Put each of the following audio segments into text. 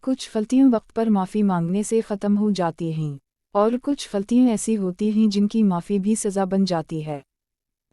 कुछ गलतियां वक्त पर माफ़ी मांगने से ख़त्म हो जाती हैं और कुछ गलतियां ऐसी होती हैं जिनकी माफ़ी भी सज़ा बन जाती है।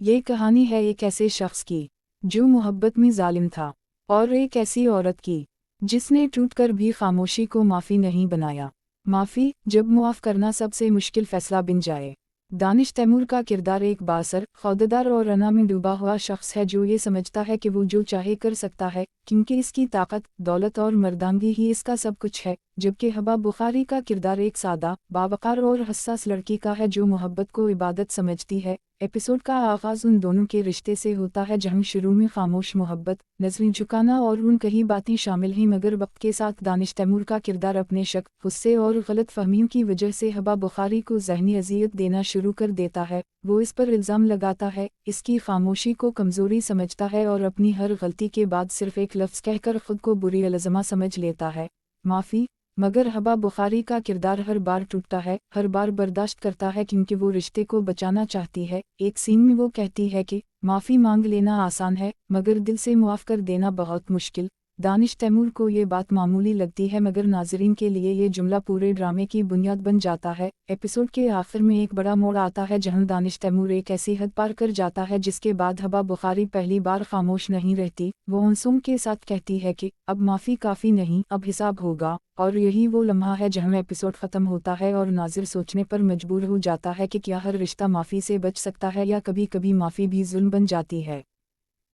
ये कहानी है एक ऐसे शख्स की जो मोहब्बत में जालिम था, और एक ऐसी औरत की जिसने टूटकर भी खामोशी को माफ़ी नहीं बनाया। माफ़ी, जब मुआफ़ करना सबसे मुश्किल फ़ैसला बन जाए। दानिश तैमूर का किरदार एक बासर, खौदेदार और अना में डूबा हुआ शख्स है जो ये समझता है कि वो जो चाहे कर सकता है क्योंकि इसकी ताकत, दौलत और मर्दानगी ही इसका सब कुछ है। जबकि हबा बुखारी का किरदार एक सादा, बावकार और हसास लड़की का है जो मोहब्बत को इबादत समझती है। एपिसोड का आगाज़ उन दोनों के रिश्ते से होता है जहां शुरू में खामोश मोहब्बत, नज़रें झुकाना और उन कई बातें शामिल हैं, मगर वक्त के साथ दानिश तैमूर का किरदार अपने शक, गुस्से और गलत फहमियों की वजह से हबा बुखारी को ज़हनी अजियत देना शुरू कर देता है। वो इस पर इल्ज़ाम लगाता है, इसकी खामोशी को कमज़ोरी समझता है और अपनी हर गलती के बाद सिर्फ एक लफ्ज़ कहकर खुद को बुरी अलज़मा समझ लेता है, माफ़ी। मगर हबा बुखारी का किरदार हर बार टूटता है, हर बार बर्दाश्त करता है क्योंकि वो रिश्ते को बचाना चाहती है। एक सीन में वो कहती है कि माफ़ी मांग लेना आसान है मगर दिल से मुआफ़ कर देना बहुत मुश्किल। दानिश तैमूर को ये बात मामूली लगती है मगर नाज़रीन के लिए ये जुमला पूरे ड्रामे की बुनियाद बन जाता है। एपिसोड के आखिर में एक बड़ा मोड़ आता है जहां दानिश तैमूर एक ऐसी हद पार कर जाता है जिसके बाद हबा बुखारी पहली बार खामोश नहीं रहती। वो अंसुम के साथ कहती है कि अब माफ़ी काफ़ी नहीं, अब हिसाब होगा। और यही वो लम्हा है जहां एपिसोड ख़त्म होता है और नाज़िर सोचने पर मजबूर हो जाता है कि क्या हर रिश्ता माफ़ी से बच सकता है या कभी कभी माफ़ी भी जुल्म बन जाती है।